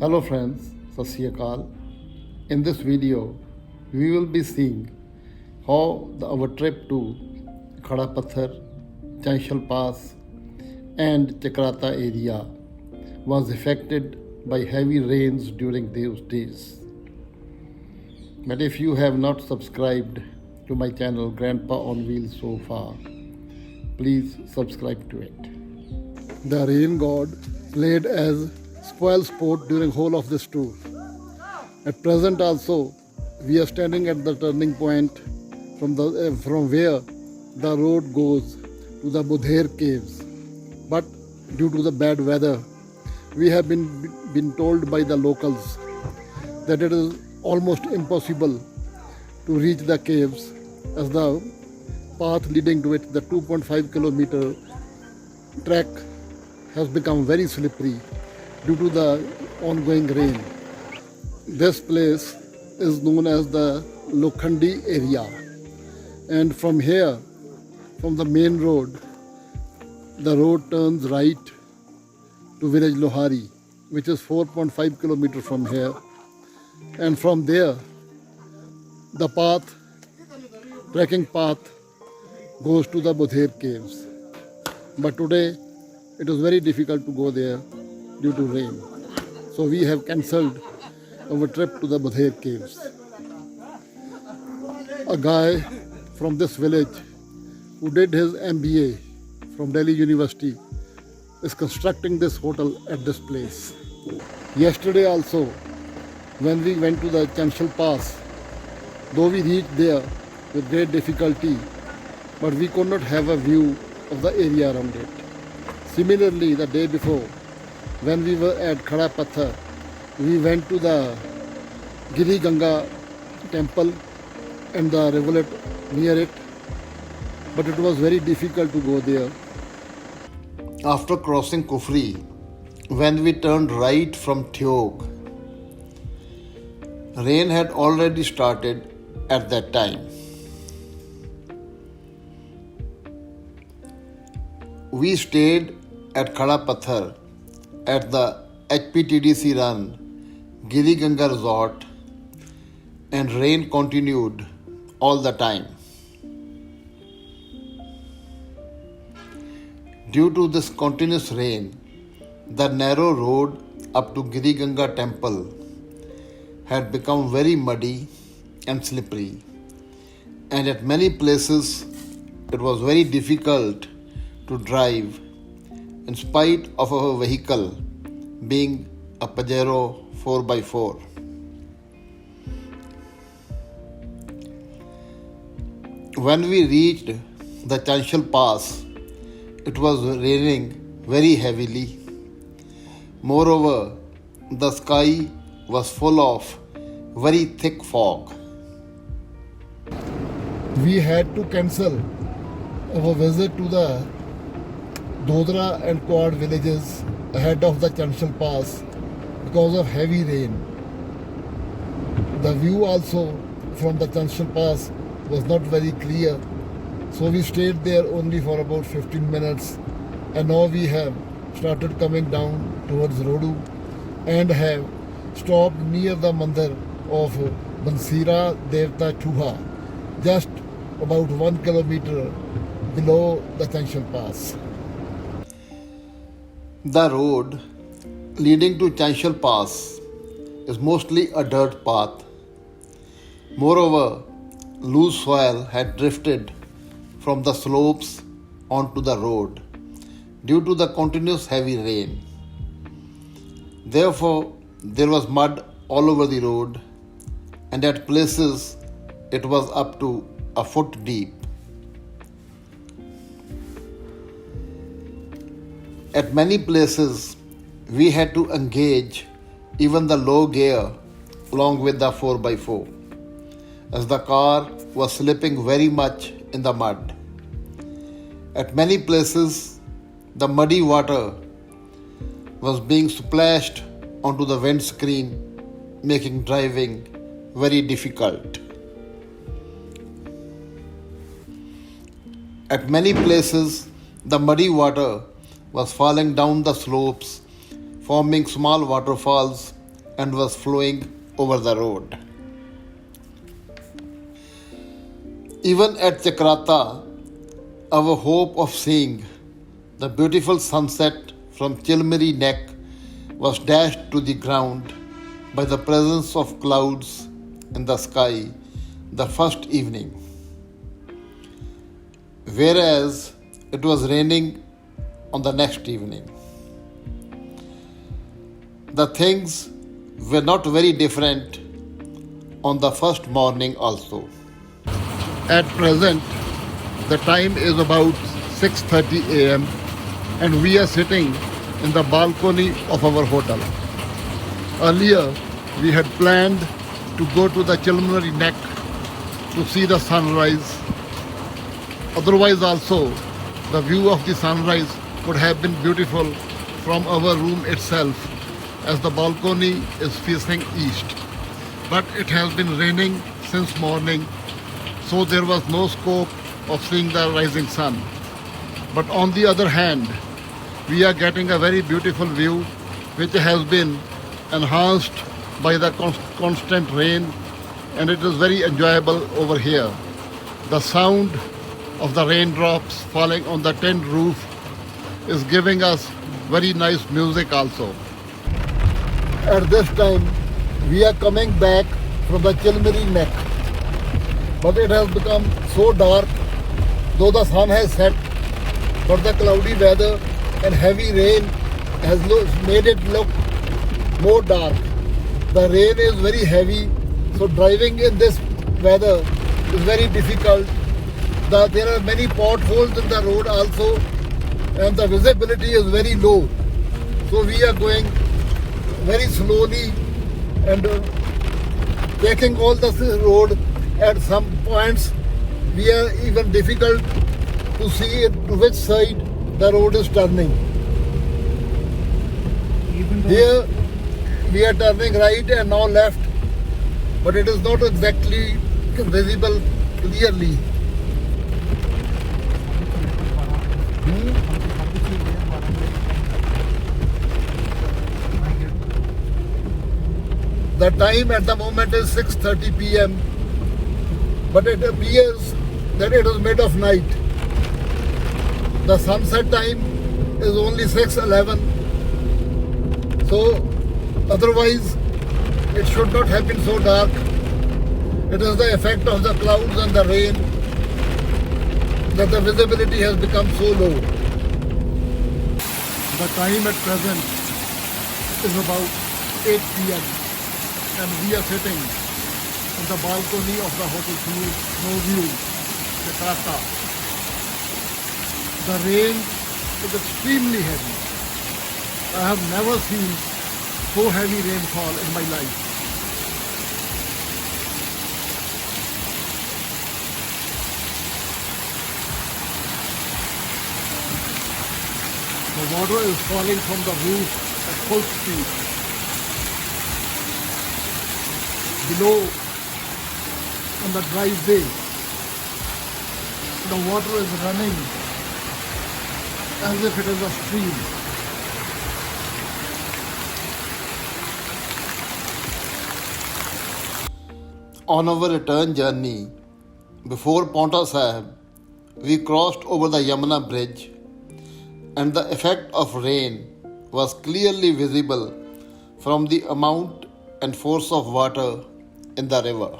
Hello friends, Sat Sri Akal. In this video, we will be seeing how our trip to Khada Pathar, Chanshal Pass and Chakrata area was affected by heavy rains during those days. But if you have not subscribed to my channel Grandpa on Wheels so far, please subscribe to it. The rain god played as spoil sport during whole of this tour. At present also, we are standing at the turning point from where the road goes to the Budher caves. But due to the bad weather, we have been told by the locals that it is almost impossible to reach the caves as the path leading to it, the 2.5 kilometer trek, has become very slippery due to the ongoing rain. This place is known as the Lokhandi area, and from here, from the main road, the road turns right to village Lohari, which is 4.5 kilometers from here, and from there the trekking path goes to the Budher caves. But today it is very difficult to go there due to rain. So we have cancelled our trip to the Budher caves. A guy from this village who did his MBA from Delhi University is constructing this hotel at this place. Yesterday also, when we went to the Chanshal Pass, though we reached there with great difficulty, but we could not have a view of the area around it. Similarly, the day before, when we were at Khada Pathar, we went to the Giri Ganga temple and the rivulet near it, but it was very difficult to go there. After crossing Kufri, when we turned right from Thyog, rain had already started at that time. We stayed at Khada Pathar at the HPTDC run Giri Ganga resort, and rain continued all the time. Due to this continuous rain, the narrow road up to Giri Ganga temple had become very muddy and slippery, and at many places it was very difficult to drive in spite of our vehicle being a Pajero 4x4. When we reached the Chanshal Pass, it was raining very heavily. Moreover, the sky was full of very thick fog. We had to cancel our visit to the Dodra and Quad villages ahead of the Chanshal Pass because of heavy rain. The view also from the Chanshal Pass was not very clear, so we stayed there only for about 15 minutes, and now we have started coming down towards Rodu and have stopped near the mandir of Bansira Devta Chuha, just about 1 kilometer below the Chanshal Pass. The road leading to Chanshal Pass is mostly a dirt path. Moreover, loose soil had drifted from the slopes onto the road due to the continuous heavy rain. Therefore, there was mud all over the road, and at places it was up to a foot deep. At many places, we had to engage even the low gear along with the 4x4, as the car was slipping very much in the mud. At many places, the muddy water was being splashed onto the windscreen, making driving very difficult. At many places, the muddy water was falling down the slopes, forming small waterfalls and was flowing over the road. Even at Chakrata, our hope of seeing the beautiful sunset from Chilmiri Neck was dashed to the ground by the presence of clouds in the sky the first evening. Whereas it was raining on the next evening. The things were not very different on the first morning also. At present, the time is about 6:30 a.m. and we are sitting in the balcony of our hotel. Earlier, we had planned to go to the Chilmari Neck to see the sunrise. Otherwise also, the view of the sunrise would have been beautiful from our room itself, as the balcony is facing east. But it has been raining since morning, so there was no scope of seeing the rising sun. But on the other hand, we are getting a very beautiful view which has been enhanced by the constant rain, and it is very enjoyable over here. The sound of the raindrops falling on the tin roof is giving us very nice music also. At this time, we are coming back from the Chilmari Neck, but it has become so dark, though the sun has set, but the cloudy weather and heavy rain has made it look more dark. The rain is very heavy, so driving in this weather is very difficult. There are many potholes in the road also, and the visibility is very low. So we are going very slowly and taking all the road. At some points, we are even difficult to see to which side the road is turning. Here we are turning right and now left, but it is not exactly visible clearly. The time at the moment is 6:30 p.m. but it appears that it is mid of night. The sunset time is only 6:11. So otherwise it should not have been so dark. It is the effect of the clouds and the rain that the visibility has become so low. The time at present is about 8 p.m. and we are sitting on the balcony of the Hotel Snow View, Chakrata. The rain is extremely heavy. I have never seen so heavy rainfall in my life. The water is falling from the roof at full speed. Below, on the driveway, the water is running as if it is a stream. On our return journey, before Paonta Sahib, we crossed over the Yamuna bridge, and the effect of rain was clearly visible from the amount and force of water in the river.